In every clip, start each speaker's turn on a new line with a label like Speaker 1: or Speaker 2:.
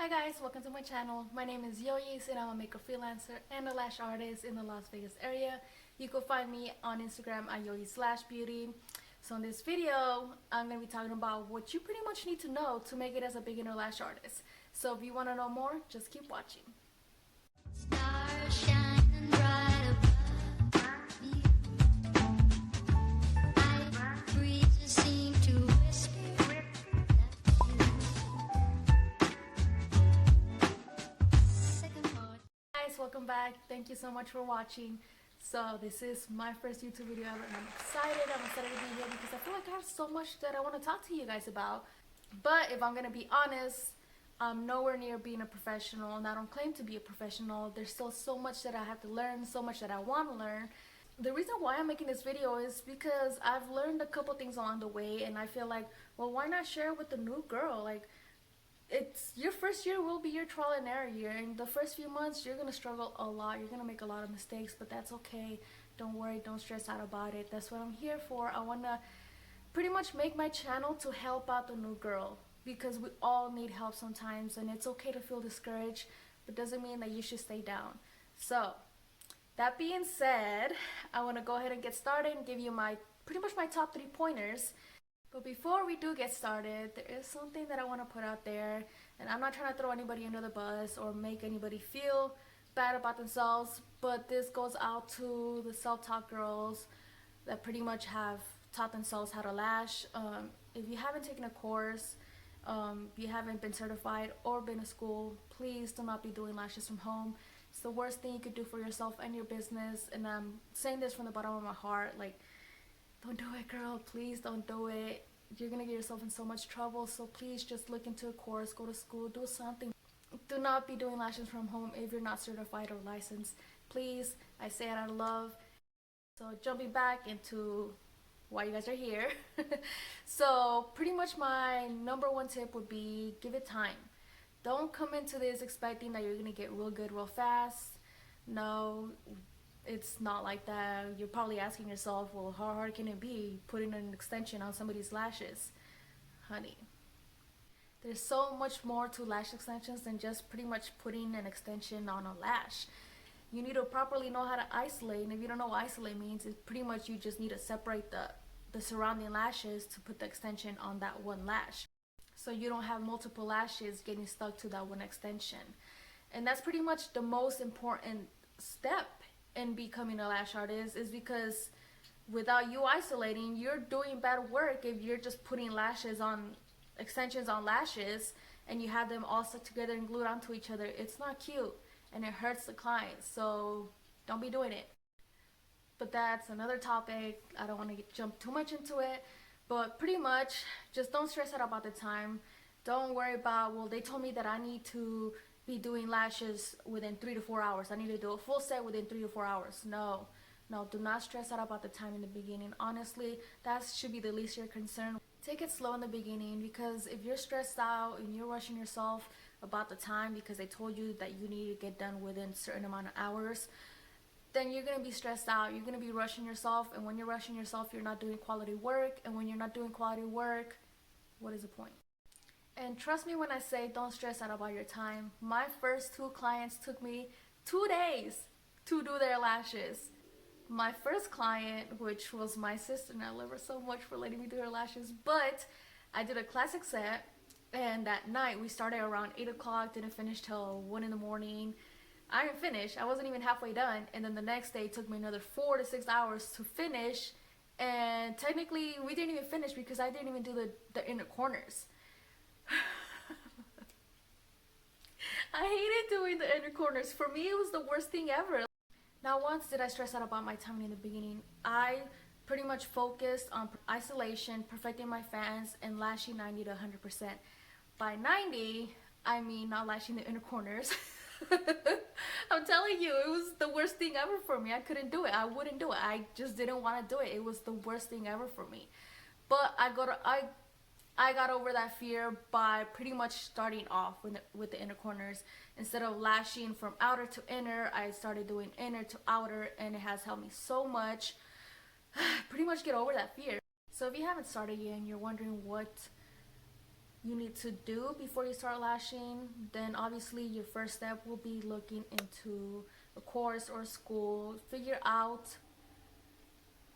Speaker 1: Hi guys, welcome to my channel. My name is Yoyis and I'm a makeup freelancer and a lash artist in the Las Vegas area. You can find me on Instagram at Yoyis Lash&Beauty. So in this video, I'm going to be talking about what you pretty much need to know to make it as a beginner lash artist. So if you want to know more, just keep watching.
Speaker 2: Stars shining bright above me. Breezes seem to whisper Sycamore.
Speaker 1: Guys, welcome back. Thank you so much for watching. So this is my first YouTube video ever and I'm excited to be here because I feel like I have so much that I want to talk to you guys about. But if I'm going to be honest, I'm nowhere near being a professional and I don't claim to be a professional. There's still so much that I have to learn, so much that I want to learn. The reason why I'm making this video is because I've learned a couple things along the way and I feel like, well, why not share it with the new girl? Like, it's your first year will be your trial and error year, and the first few months you're gonna struggle a lot, you're gonna make a lot of mistakes, but that's okay. Don't worry, don't stress out about it. That's what I'm here for. I want to pretty much make my channel to help out the new girl because we all need help sometimes and it's okay to feel discouraged, but doesn't mean that you should stay down. So that being said, I want to go ahead and get started and give you my pretty much my top 3 pointers. But before we do get started, there is something that I want to put out there, and I'm not trying to throw anybody under the bus or make anybody feel bad about themselves, but this goes out to the self-taught girls that pretty much have taught themselves how to lash. If you haven't taken a course, you haven't been certified or been to school, please do not be doing lashes from home. It's the worst thing you could do for yourself and your business, and I'm saying this from the bottom of my heart. Like, don't do it, girl. Please don't do it. You're gonna get yourself in so much trouble. So please just look into a course, go to school, do something. Do not be doing lashes from home if you're not certified or licensed. Please, I say it out of love. So jumping back into why you guys are here. So pretty much my #1 tip would be give it time. Don't come into this expecting that you're gonna get real good real fast. No, it's not like that. You're probably asking yourself, well, how hard can it be putting an extension on somebody's lashes? Honey, there's so much more to lash extensions than just pretty much putting an extension on a lash. You need to properly know how to isolate, and if you don't know what isolate means, it's pretty much you just need to separate the surrounding lashes to put the extension on that one lash, so you don't have multiple lashes getting stuck to that one extension. And that's pretty much the most important step in becoming a lash artist, is because without you isolating, you're doing bad work if you're just putting lashes on extensions on lashes and you have them all stuck together and glued onto each other. It's not cute and it hurts the client, so don't be doing it. But that's another topic. I don't want to jump too much into it, but pretty much just don't stress out about the time. Don't worry about, well, they told me that I need to be doing lashes within 3 to 4 hours. I need to do a full set within 3 to 4 hours. No, do not stress out about the time in the beginning. Honestly, that should be the least of your concern. Take it slow in the beginning, because if you're stressed out and you're rushing yourself about the time because they told you that you need to get done within a certain amount of hours, then you're going to be stressed out. You're going to be rushing yourself, and when you're rushing yourself, you're not doing quality work, and when you're not doing quality work, what is the point? And trust me when I say don't stress out about your time. My first 2 clients took me 2 days to do their lashes. My first client, which was my sister, and I love her so much for letting me do her lashes, but I did a classic set, and that night we started around 8 o'clock, didn't finish till 1 in the morning. I didn't finish. I wasn't even halfway done, and then the next day it took me another 4 to 6 hours to finish, and technically we didn't even finish because I didn't even do the inner corners. I hated doing the inner corners. For me, it was the worst thing ever. Not once did I stress out about my timing in the beginning. I pretty much focused on isolation, perfecting my fans, and lashing 90 to 100%. By 90, I mean not lashing the inner corners. I'm telling you, it was the worst thing ever for me. I couldn't do it. I wouldn't do it. I just didn't want to do it. It was the worst thing ever for me. But I got over that fear by pretty much starting off with the inner corners. Instead of lashing from outer to inner, I started doing inner to outer, and it has helped me so much pretty much get over that fear. So if you haven't started yet and you're wondering what you need to do before you start lashing, then obviously your first step will be looking into a course or school. Figure out,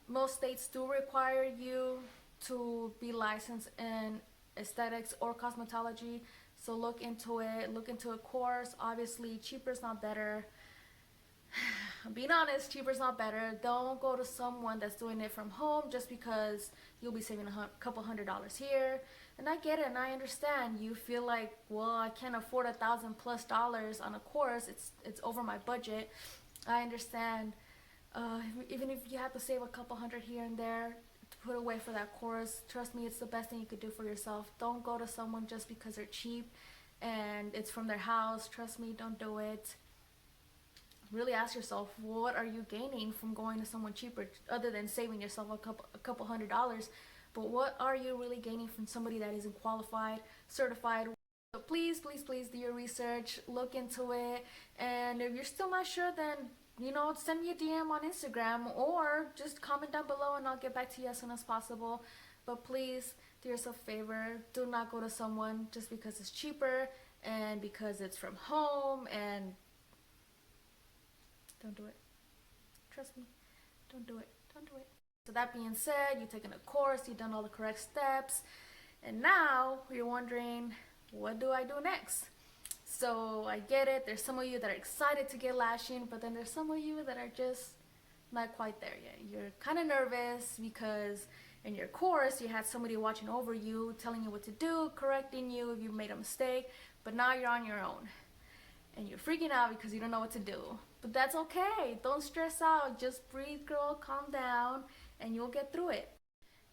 Speaker 1: most states do require you to be licensed in aesthetics or cosmetology, so look into it, look into a course. Obviously cheaper is not better. I'm being honest, cheaper is not better. Don't go to someone that's doing it from home just because you'll be saving a couple $100s here. And I get it, and I understand. You feel like, well, I can't afford $1,000+ on a course. It's over my budget. I understand. Even if you have to save a couple hundred here and there to put away for that course, trust me, it's the best thing you could do for yourself. Don't go to someone just because they're cheap and it's from their house. Trust me, don't do it. Really ask yourself, what are you gaining from going to someone cheaper, other than saving yourself a couple $100s? But what are you really gaining from somebody that isn't qualified, certified? So please, please, please do your research, look into it. And if you're still not sure, then send me a DM on Instagram, or just comment down below and I'll get back to you as soon as possible. But please do yourself a favor, do not go to someone just because it's cheaper and because it's from home, and don't do it. Trust me, don't do it. Don't do it. So that being said, you've taken a course, you've done all the correct steps, and now you're wondering, what do I do next? So I get it, there's some of you that are excited to get lashing, but then there's some of you that are just not quite there yet. You're kind of nervous because in your course you had somebody watching over you, telling you what to do, correcting you if you made a mistake, but now you're on your own and you're freaking out because you don't know what to do. But that's okay, don't stress out, just breathe, girl, calm down, and you'll get through it.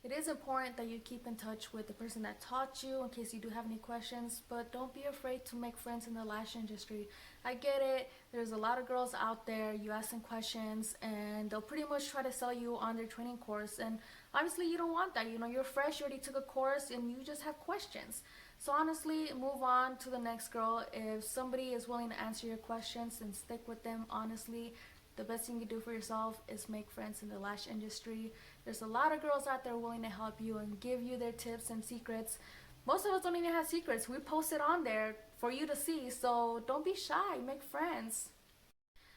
Speaker 1: It is important that you keep in touch with the person that taught you in case you do have any questions, but don't be afraid to make friends in the lash industry. I get it, there's a lot of girls out there, you ask them questions and they'll pretty much try to sell you on their training course, and obviously you don't want that. You're fresh, you already took a course and you just have questions. So honestly, move on to the next girl. If somebody is willing to answer your questions, then stick with them. Honestly, the best thing you do for yourself is make friends in the lash industry. There's a lot of girls out there willing to help you and give you their tips and secrets. Most of us don't even have secrets. We post it on there for you to see, so don't be shy, make friends.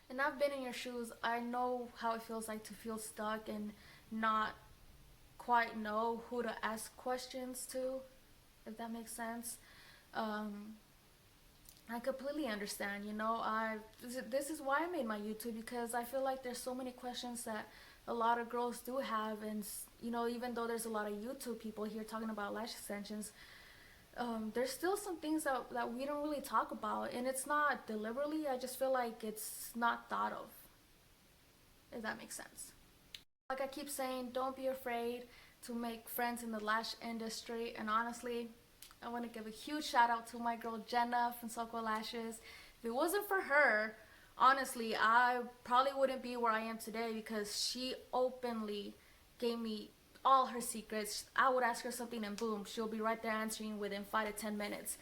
Speaker 1: And I've been in your shoes. I know how it feels like to feel stuck and not quite know who to ask questions to, if that makes sense. I completely understand. This is why I made my YouTube, because I feel like there's so many questions that a lot of girls do have, and even though there's a lot of YouTube people here talking about lash extensions, there's still some things that we don't really talk about, and it's not deliberately. I just feel like it's not thought of, if that makes sense. Like I keep saying, don't be afraid to make friends in the lash industry. And honestly, I want to give a huge shout out to my girl Jenna from Sycamore Lashes. If it wasn't for her, honestly, I probably wouldn't be where I am today, because she openly gave me all her secrets. I would ask her something and boom, she'll be right there answering within 5 to 10 minutes.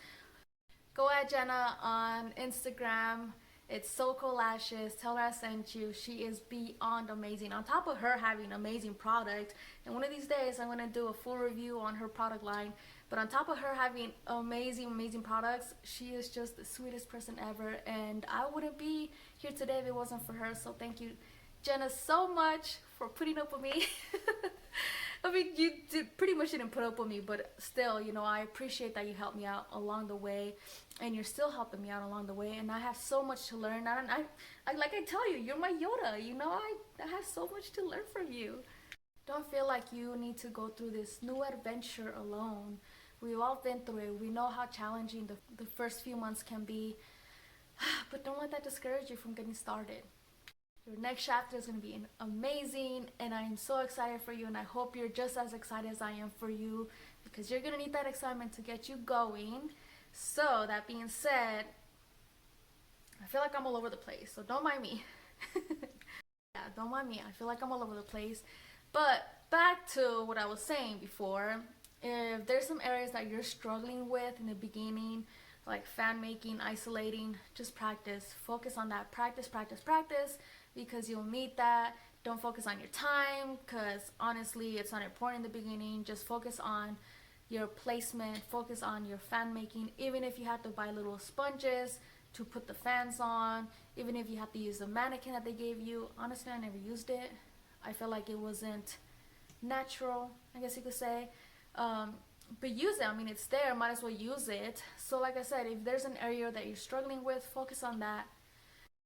Speaker 1: Go at Jenna on Instagram. It's Sycamore Lashes. Tell her I sent you. She is beyond amazing. On top of her having amazing product, and one of these days I'm going to do a full review on her product line. But on top of her having amazing products, she is just the sweetest person ever. And I wouldn't be here today if it wasn't for her. So thank you, Jenna, so much for putting up with me. I mean, pretty much didn't put up with me, but still, I appreciate that you helped me out along the way, and you're still helping me out along the way, and I have so much to learn. I like I tell you, you're my Yoda, I have so much to learn from you. Don't feel like you need to go through this new adventure alone. We've all been through it. We know how challenging the first few months can be, but don't let that discourage you from getting started. Your next chapter is going to be amazing, and I am so excited for you, and I hope you're just as excited as I am for you, because you're going to need that excitement to get you going. So that being said, I feel like I'm all over the place, so don't mind me. Yeah, don't mind me. I feel like I'm all over the place. But back to what I was saying before. If there's some areas that you're struggling with in the beginning, like fan making, isolating, just practice. Focus on that. Practice, because you'll need that. Don't focus on your time, because honestly, it's not important in the beginning. Just focus on your placement, focus on your fan making. Even if you have to buy little sponges to put the fans on, even if you have to use the mannequin that they gave you. Honestly, I never used it. I feel like it wasn't natural, I guess you could say. But use it. I mean, it's there, might as well use it. So like I said, if there's an area that you're struggling with, focus on that.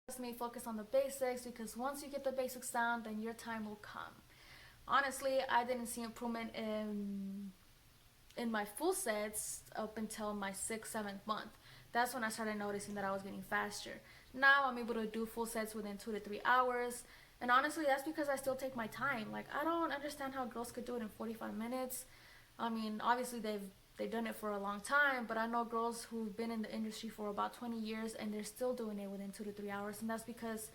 Speaker 1: Trust me, focus on the basics, because once you get the basics down, then your time will come. Honestly, I didn't see improvement in my full sets up until my 6th, 7th month. That's when I started noticing that I was getting faster. Now I'm able to do full sets within 2 to 3 hours. And honestly, that's because I still take my time. Like, I don't understand how girls could do it in 45 minutes. I mean, obviously they've done it for a long time, but I know girls who've been in the industry for about 20 years and they're still doing it within 2 to 3 hours. And that's because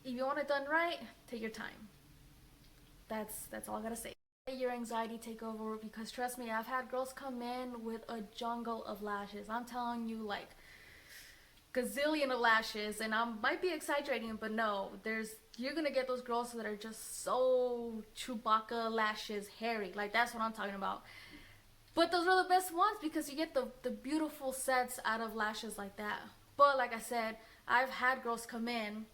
Speaker 1: if you want it done right, take your time. That's all I gotta say. Let your anxiety take over, because trust me, I've had girls come in with a jungle of lashes. I'm telling you, like gazillion of lashes, and I might be exaggerating, but no, you're gonna get those girls that are just so Chewbacca lashes, hairy. Like, that's what I'm talking about. But those are the best ones, because you get the beautiful sets out of lashes like that. But like I said, I've had girls come in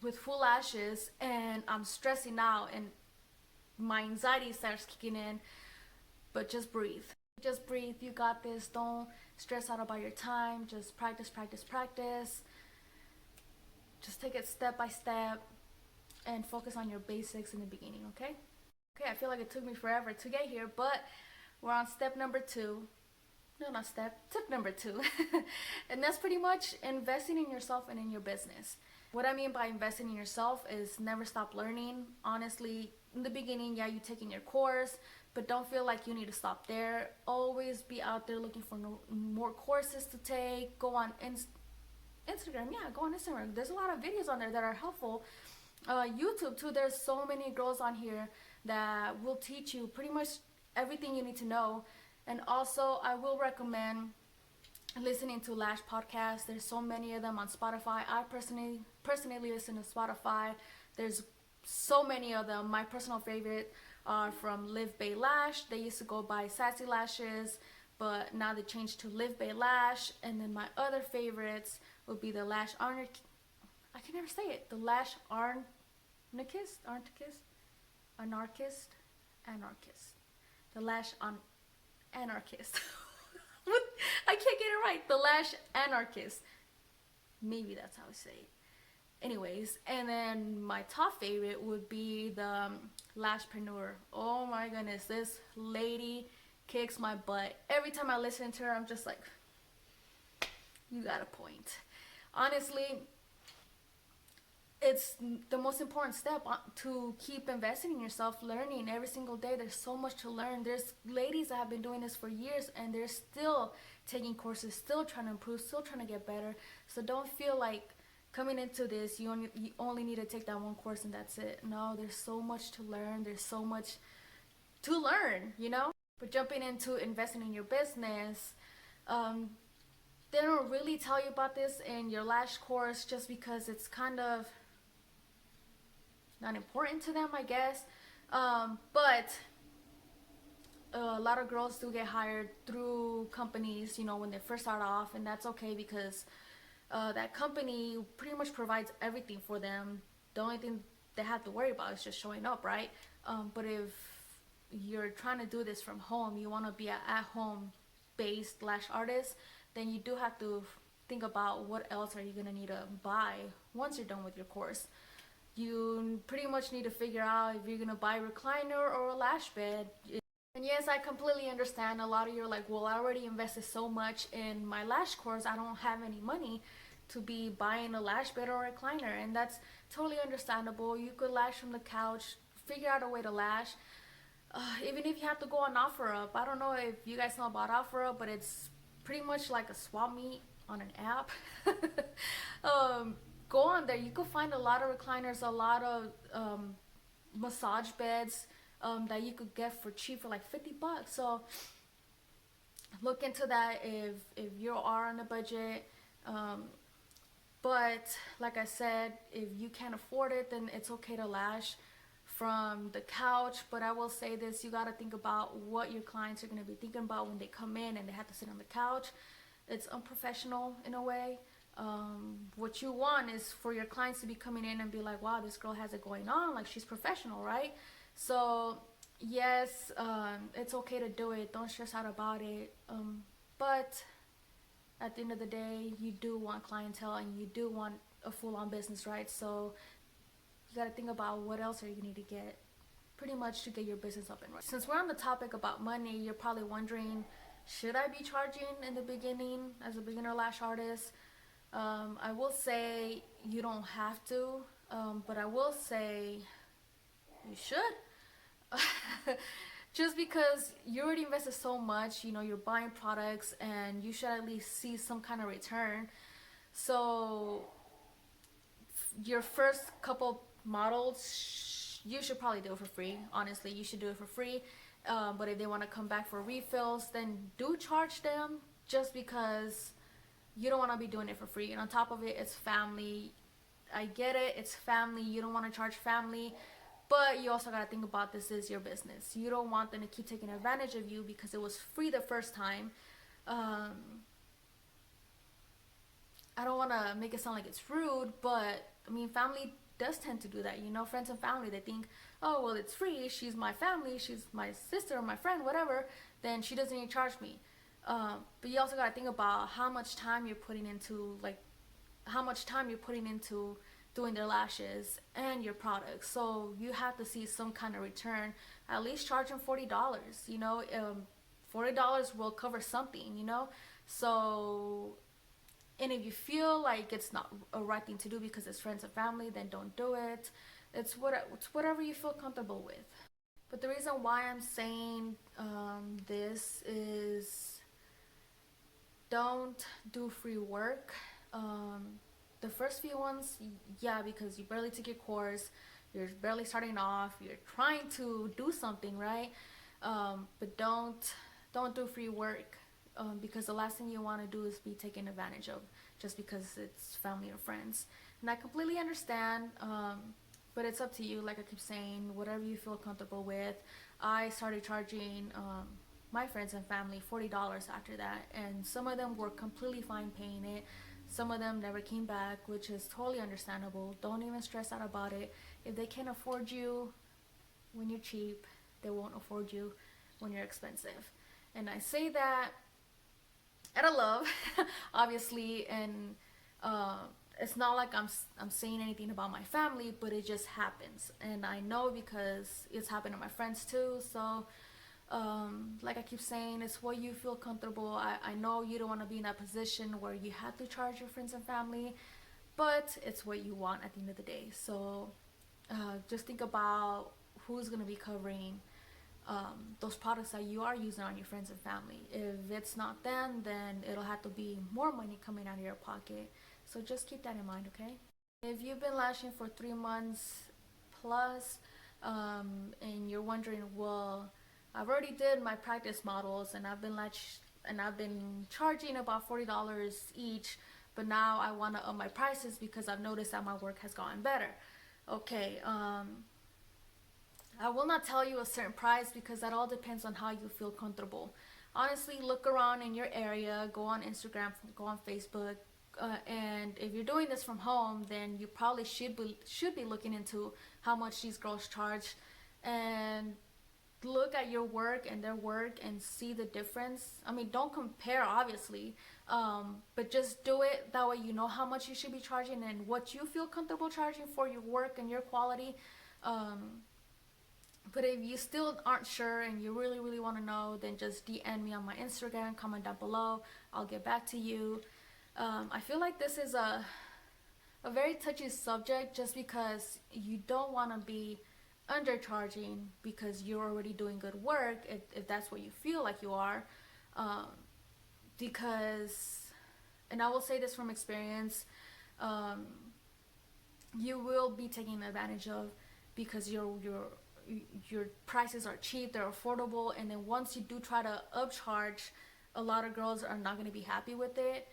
Speaker 1: with full lashes and I'm stressing out and my anxiety starts kicking in. But just breathe. Just breathe. You got this. Don't stress out about your time. Just practice, practice, practice. Just take it step by step and focus on your basics in the beginning, okay? Okay, I feel like it took me forever to get here, but we're on step number 2. No, not tip number 2. And that's pretty much investing in yourself and in your business. What I mean by investing in yourself is never stop learning. Honestly, in the beginning, yeah, you taking your course, but don't feel like you need to stop there. Always be out there looking for more courses to take. Go on Instagram. Yeah, go on Instagram. There's a lot of videos on there that are helpful. YouTube too. There's so many girls on here that will teach you pretty much everything you need to know. And also, I will recommend listening to Lash podcasts. There's so many of them on Spotify. I personally listen to Spotify. There's so many of them. My personal favorite are from Live Bay Lash. They used to go by Sassy Lashes, but now they changed to Live Bay Lash. And then my other favorites would be the Lash Anarchist. I can never say it. The Lash Anarchist. The Lash Anarchist. I can't get it right. The Lash Anarchist. Maybe that's how I say it. Anyways, and then my top favorite would be the Lashpreneur. Oh my goodness, this lady kicks my butt. Every time I listen to her, I'm just like, you got a point. Honestly, it's the most important step to keep investing in yourself, learning every single day. There's so much to learn. There's ladies that have been doing this for years and they're still taking courses, still trying to improve, still trying to get better. So don't feel like coming into this, you only need to take that one course and that's it. No, there's so much to learn. There's so much to learn, you know? But jumping into investing in your business, they don't really tell you about this in your lash course just because it's kind of not important to them, I guess. But a lot of girls do get hired through companies, you know, when they first start off, and that's okay because that company pretty much provides everything for them. The only thing they have to worry about is just showing up, right? But if you're trying to do this from home, you want to be an at-home based lash artist, then you do have to think about what else are you going to need to buy once you're done with your course. You pretty much need to figure out if you're going to buy a recliner or a lash bed. And yes, I completely understand. A lot of you are like, well, I already invested so much in my lash course, I don't have any money to be buying a lash bed or a recliner. And that's totally understandable. You could lash from the couch, figure out a way to lash. Even if you have to go on OfferUp. I don't know if you guys know about OfferUp, but it's pretty much like a swap meet on an app. Go on there. You could find a lot of recliners, a lot of massage beds that you could get for cheap, for like $50. So look into that if you are on a budget. But like I said, if you can't afford it, then it's okay to lash from the couch. But I will say this, you got to think about what your clients are going to be thinking about when they come in and they have to sit on the couch. It's unprofessional in a way. What you want is for your clients to be coming in and be like, wow, this girl has it going on, like she's professional, right? So yes, it's okay to do it, don't stress out about it, but at the end of the day, you do want clientele and you do want a full-on business, right? So you got to think about what else are you need to get pretty much to get your business up and running. Since we're on the topic about money, you're probably wondering, should I be charging in the beginning as a beginner lash artist? I will say you don't have to, but I will say you should. Just because you already invested so much, you know, you're buying products and you should at least see some kind of return. So your first couple models, you should probably do it for free. Honestly, you should do it for free. But if they want to come back for refills, then do charge them, just because you don't want to be doing it for free. And on top of it, it's family. I get it, it's family. You don't want to charge family, but you also got to think about this is your business. You don't want them to keep taking advantage of you because it was free the first time. I don't want to make it sound like it's rude, but I mean, family does tend to do that, you know. Friends and family, they think, oh well, it's free, she's my family, she's my sister or my friend, whatever, then she doesn't even charge me. But you also got to think about how much time you're putting into, doing their lashes and your products. So you have to see some kind of return. At least charge them $40, you know. $40 will cover something, you know. So, and if you feel like it's not a right thing to do because it's friends and family, then don't do it. It's whatever you feel comfortable with. But the reason why I'm saying this is, don't do free work. The first few ones, yeah, because you barely took your course, you're barely starting off, you're trying to do something, right? But don't do free work, because the last thing you want to do is be taken advantage of just because it's family or friends. And I completely understand, but it's up to you. Like I keep saying, whatever you feel comfortable with. I started charging my friends and family $40 after that, and some of them were completely fine paying it. Some of them never came back, which is totally understandable. Don't even stress out about it. If they can't afford you when you're cheap, they won't afford you when you're expensive. And I say that out of love, obviously, and it's not like I'm saying anything about my family, but it just happens. And I know because it's happened to my friends too. So like I keep saying, it's what you feel comfortable. I know you don't want to be in that position where you have to charge your friends and family, but it's what you want at the end of the day. So just think about who's going to be covering those products that you are using on your friends and family. If it's not them, then it'll have to be more money coming out of your pocket. So just keep that in mind, okay? If you've been lashing for 3 months plus, and you're wondering, well, I've already did my practice models and I've been charging about $40 each, but now I want to up my prices because I've noticed that my work has gotten better. Okay, I will not tell you a certain price because that all depends on how you feel comfortable. Honestly, look around in your area, go on Instagram, go on Facebook, and if you're doing this from home, then you probably should be looking into how much these girls charge, and look at your work and their work and see the difference. I mean, don't compare, obviously, but just do it. That way you know how much you should be charging and what you feel comfortable charging for your work and your quality. But if you still aren't sure and you really want to know, then just DM me on my Instagram, comment down below. I'll get back to you. I feel like this is a very touchy subject just because you don't want to be undercharging because you're already doing good work, if that's what you feel like you are, because, and I will say this from experience, you will be taken advantage of because your prices are cheap, they're affordable, and then once you do try to upcharge, a lot of girls are not going to be happy with it.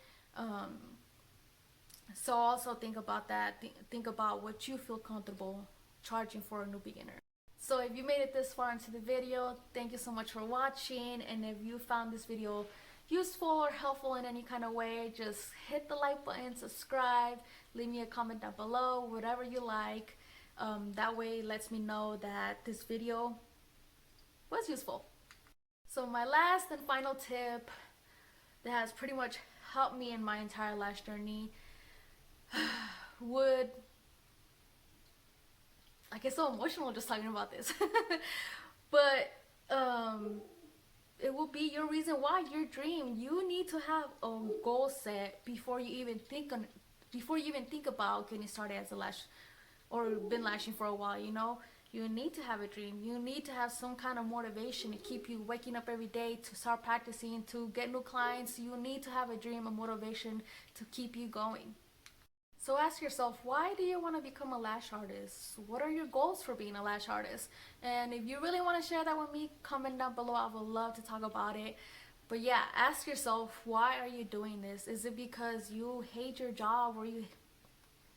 Speaker 1: So also think about that. Think about what you feel comfortable charging for a new beginner. So if you made it this far into the video, thank you so much for watching. And if you found this video useful or helpful in any kind of way, just hit the like button, subscribe, leave me a comment down below, whatever you like. That way it lets me know that this video was useful. So my last and final tip that has pretty much helped me in my entire lash journey would, I get so emotional just talking about this. But it will be your reason why, your dream. You need to have a goal set before you even think about getting started as a lash or been lashing for a while, you know. You need to have a dream. You need to have some kind of motivation to keep you waking up every day, to start practicing, to get new clients. You need to have a dream, a motivation to keep you going. So ask yourself, why do you want to become a lash artist? What are your goals for being a lash artist? And if you really want to share that with me, comment down below. I would love to talk about it. But yeah, ask yourself, why are you doing this? Is it because you hate your job, or you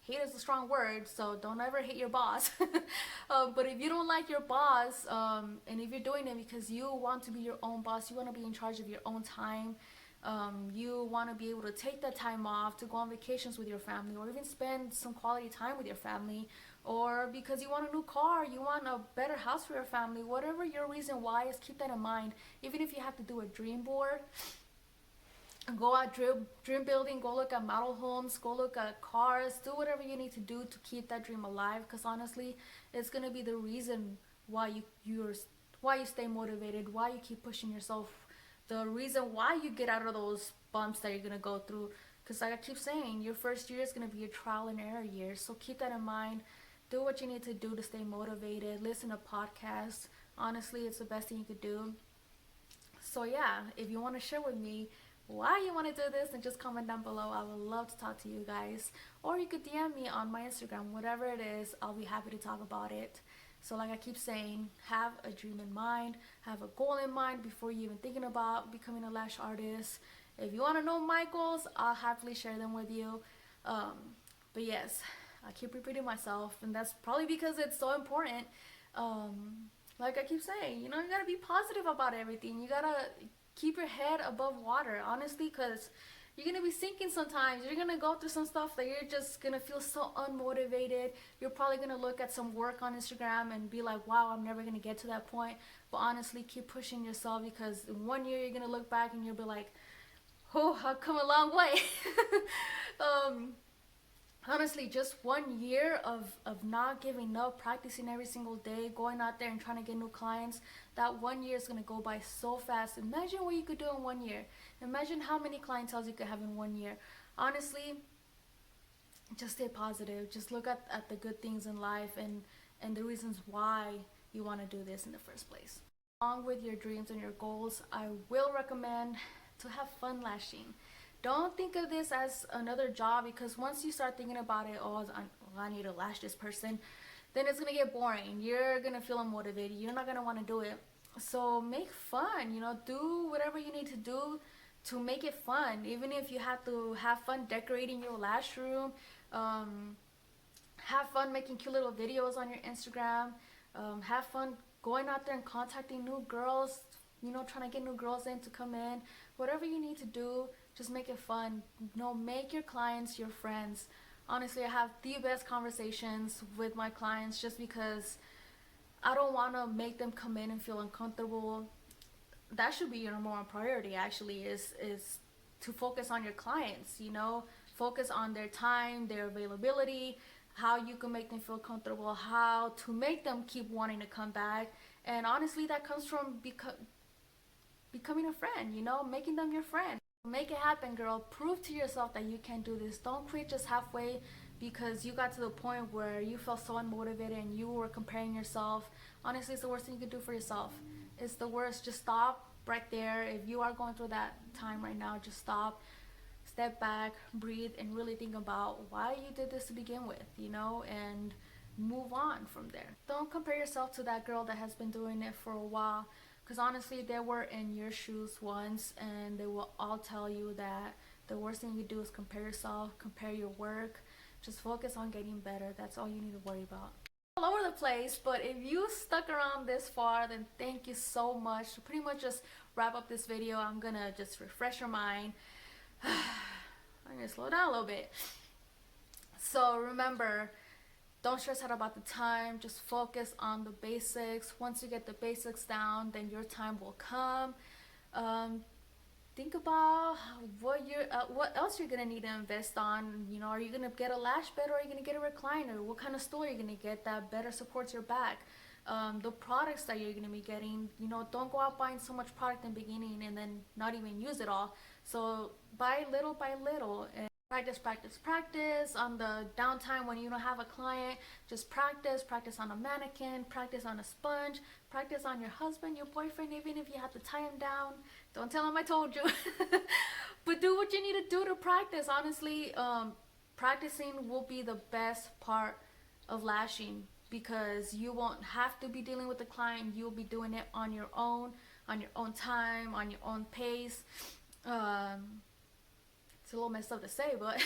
Speaker 1: hate is a strong word, so don't ever hate your boss. But if you don't like your boss, and if you're doing it because you want to be your own boss, you want to be in charge of your own time, you want to be able to take that time off to go on vacations with your family, or even spend some quality time with your family, or because you want a new car, you want a better house for your family, whatever your reason why is, keep that in mind. Even if you have to do a dream board, go out dream building, go look at model homes, go look at cars, do whatever you need to do to keep that dream alive, because honestly it's going to be the reason why you stay motivated, why you keep pushing yourself, the reason why you get out of those bumps that you're going to go through. Because like I keep saying, your first year is going to be a trial and error year, so keep that in mind. Do what you need to do to stay motivated. Listen to podcasts. Honestly, it's the best thing you could do. So yeah, if you want to share with me why you want to do this, then just comment down below. I would love to talk to you guys, or you could DM me on my Instagram. Whatever it is, I'll be happy to talk about it. So like I keep saying, have a dream in mind, have a goal in mind before you even thinking about becoming a lash artist. If you want to know my goals, I'll happily share them with you. But yes, I keep repeating myself, and that's probably because it's so important. Like I keep saying, you know, you gotta be positive about everything. You gotta keep your head above water, honestly, because you're gonna be sinking sometimes. You're gonna go through some stuff that you're just gonna feel so unmotivated. You're probably gonna look at some work on Instagram and be like, wow, I'm never gonna get to that point. But honestly, keep pushing yourself, because in 1 year you're gonna look back and you'll be like, oh, I've come a long way. Honestly, just 1 year of not giving up, practicing every single day, going out there and trying to get new clients, that 1 year is going to go by so fast. Imagine what you could do in 1 year. Imagine how many clientele you could have in 1 year. Honestly, just stay positive. Just look at the good things in life, and the reasons why you want to do this in the first place. Along with your dreams and your goals, I will recommend to have fun lashing. Don't think of this as another job, because once you start thinking about it, oh, I need to lash this person, then it's gonna get boring. You're gonna feel unmotivated. You're not gonna want to do it. So make fun, you know, do whatever you need to do to make it fun. Even if you have to have fun decorating your lash room, have fun making cute little videos on your Instagram, have fun going out there and contacting new girls, you know, trying to get new girls in to come in. Whatever you need to do, just make it fun. You know, make your clients your friends. Honestly, I have the best conversations with my clients just because I don't want to make them come in and feel uncomfortable. That should be your number one priority, actually, is to focus on your clients, you know, focus on their time, their availability, how you can make them feel comfortable, how to make them keep wanting to come back. And honestly, that comes from becoming a friend, you know, making them your friend. Make it happen, girl. Prove to yourself that you can do this. Don't quit just halfway because you got to the point where you felt so unmotivated and you were comparing yourself. Honestly, it's the worst thing you could do for yourself. It's the worst. Just stop right there. If you are going through that time right now, just stop, step back, breathe, and really think about why you did this to begin with, you know, and move on from there. Don't compare yourself to that girl that has been doing it for a while, because honestly, they were in your shoes once, and they will all tell you that the worst thing you do is compare yourself, compare your work. Just focus on getting better. That's all you need to worry about. all over the place, but if you stuck around this far, then thank you so much. To pretty much just wrap up this video, I'm gonna just refresh your mind. I'm gonna slow down a little bit. So remember, don't stress out about the time, just focus on the basics. Once you get the basics down, then your time will come. Think about what else you're gonna need to invest on. You know, are you gonna get a lash bed, or are you gonna get a recliner? What kind of stool are you gonna get that better supports your back? The products that you're gonna be getting, you know, don't go out buying so much product in the beginning and then not even use it all. So buy little by little, and practice on the downtime when you don't have a client. Just practice on a mannequin, practice on a sponge, practice on your husband, your boyfriend, even if you have to tie him down. Don't tell him I told you. But do what you need to do to practice. Honestly, practicing will be the best part of lashing, because you won't have to be dealing with the client. You'll be doing it on your own time, on your own pace. It's a little messed up to say, but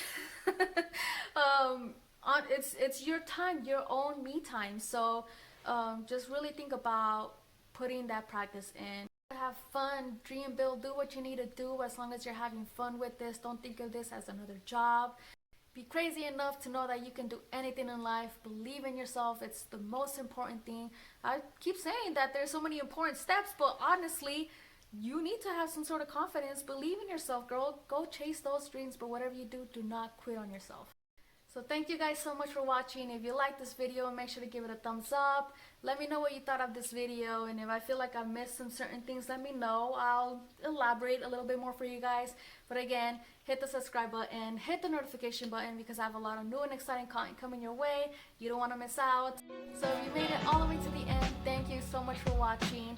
Speaker 1: it's your time, your own me time. So just really think about putting that practice in. Have fun, dream, build, do what you need to do. As long as you're having fun with this, don't think of this as another job. Be crazy enough to know that you can do anything in life. Believe in yourself. It's the most important thing. I keep saying that there's so many important steps, but honestly, you need to have some sort of confidence. Believe in yourself, girl. Go chase those dreams, but whatever you do, do not quit on yourself. So thank you guys so much for watching. If you like this video, make sure to give it a thumbs up. Let me know what you thought of this video, and if I feel like I missed some certain things, let me know. I'll elaborate a little bit more for you guys. But again, hit the subscribe button, hit the notification button, because I have a lot of new and exciting content coming your way. You don't want to miss out. So if you made it all the way to the end, thank you so much for watching.